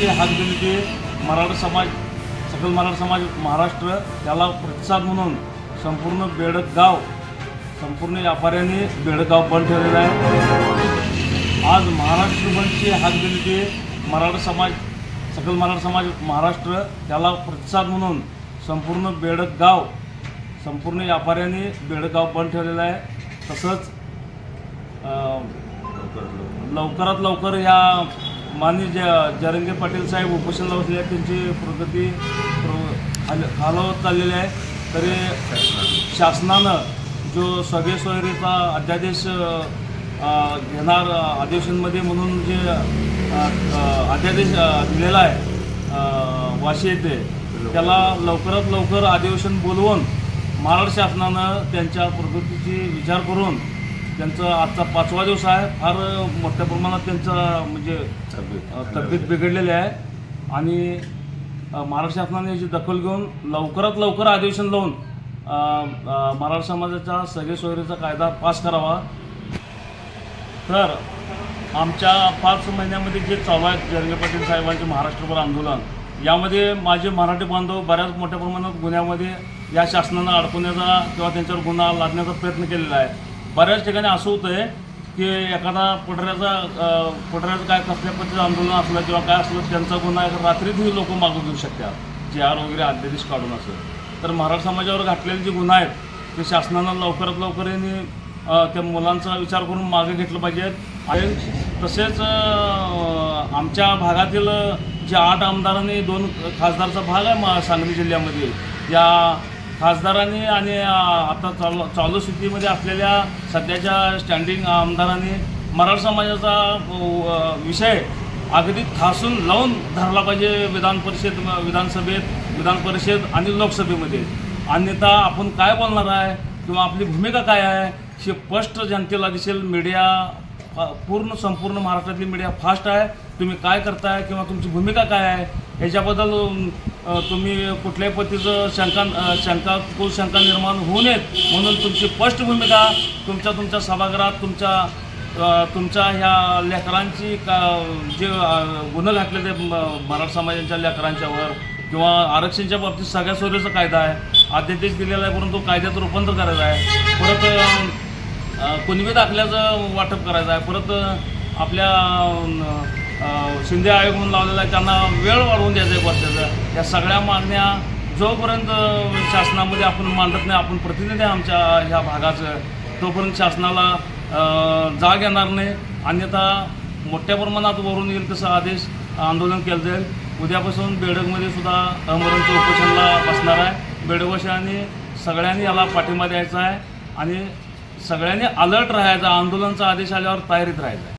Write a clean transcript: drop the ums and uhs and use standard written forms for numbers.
वंचितांची हातगणिके मराठा समाज, सकल मराठा समाज महाराष्ट्र त्याला प्रतिसाद म्हणून संपूर्ण बेडक गाव, संपूर्ण व्यापाऱ्यांनी बेडक गाव बंद ठेवलेलं आहे। आज महाराष्ट्र बंदची हातगणिके मराठा समाज, सकल मराठा समाज महाराष्ट्र त्याला प्रतिसाद म्हणून संपूर्ण बेडक गाव, संपूर्ण व्यापाऱ्यांनी बेडक गाव बंद ठेवलेलं आहे। तसंच लवकरात लवकर ह्या माननीय जरंगे पाटील साहेब उपोषणाला बसले आहेत, त्यांची प्रगती खालावत चाललेली आहे। तरी शासनानं जो सगळे सोयरीचा अध्यादेश घेणार अधिवेशनमध्ये म्हणून जे अध्यादेश दिलेला आहे वाशी येथे, त्याला लवकरात लवकर अधिवेशन बोलवून महाराष्ट्र शासनानं त्यांच्या प्रगतीची विचार करून, त्यांचा आजचा 5वा दिवस आहे, फार मोठ्या प्रमाणात त्यांचा म्हणजे तब्येत बिघडलेली आहे आणि महाराष्ट्र शासनाने याची दखल घेऊन लवकरात लवकर अधिवेशन लावून मराठा समाजाचा सगळे सोयरीचा कायदा पास करावा। तर आमच्या 5 महिन्यामध्ये जे चालू आहे जरंगे पाटील साहेबांचे महाराष्ट्रभर आंदोलन, यामध्ये माझे मराठी बांधव बऱ्याच मोठ्या प्रमाणात गुन्ह्यामध्ये या शासनानं अडकवण्याचा किंवा त्यांच्यावर गुन्हा लादण्याचा प्रयत्न केलेला आहे। बऱ्याच ठिकाणी असं होतं आहे की एखादा पुढाऱ्याचं काय कसल्या पद्धतीचं आंदोलन असलं किंवा काय असलं, त्यांचा गुन्हा रात्रीतही लोक मागू घेऊ शकतात, JR वगैरे अध्यादेश काढून असं। तर मराठा समाजावर घातलेले जे गुन्हा आहेत ते शासनानं लवकरात लवकर यांनी त्या मुलांचा विचार करून मागे घेतलं पाहिजे। आणि तसेच आमच्या भागातील जे 8 आमदारांनी 2 खासदारचा भाग आहे सांगली जिल्ह्यामध्ये, या खासदारांनी आणि आता चालू स्थितीमध्ये असलेल्या सध्याच्या स्टँडिंग आमदारांनी मराठा समाजाचा विषय अगदी ठासून लावून धरला पाहिजे विधान परिषद आणि लोकसभेमध्ये। अन्यथा आपण काय बोलणार आहे किंवा आपली भूमिका काय आहे हे स्पष्ट जनतेला दिसेल। मीडिया संपूर्ण महाराष्ट्रातली मीडिया फास्ट आहे, तुम्ही काय करताय किंवा तुमची भूमिका काय आहे ह्याच्याबद्दल तुम्ही कुठल्याही पद्धतीचं शंका निर्माण होऊ नयेत म्हणून तुमची स्पष्ट भूमिका तुमच्या सभागृहात तुमच्या ह्या लेकरांची जे गुन्हे घातले ते मराठा समाजाच्या लेकरांच्यावर किंवा आरक्षणाच्या बाबतीत सगळ्या सोयीचा कायदा आहे, अध्यादेश दिलेला आहे, परंतु कायद्यात रूपांतर करायचं आहे। परत कुणबी दाखल्याचं वाटप करायचं आहे, परत आपल्या शिंदे आयोग म्हणून लावलेला आहे त्यांना वेळ वाढवून द्यायचं आहे वर्षाचं। या सगळ्या मागण्या जोपर्यंत शासनामध्ये आपण मांडत नाही, आपण प्रतिनिधी आमच्या ह्या भागाचं, तोपर्यंत शासनाला जाग येणार नाही। अन्यथा मोठ्या प्रमाणात वरून येईल तसं आदेश आंदोलन केलं जाईल। उद्यापासून बेडगमध्ये सुद्धा अमरांचं उपोषणाला बसणार आहे। बेडगवाशांनी सगळ्यांनी याला पाठिंबा द्यायचा आहे आणि सगळ्यांनी अलर्ट राहायचा, आंदोलनाचा आदेश आल्यावर तयारीत राहायचं आहे।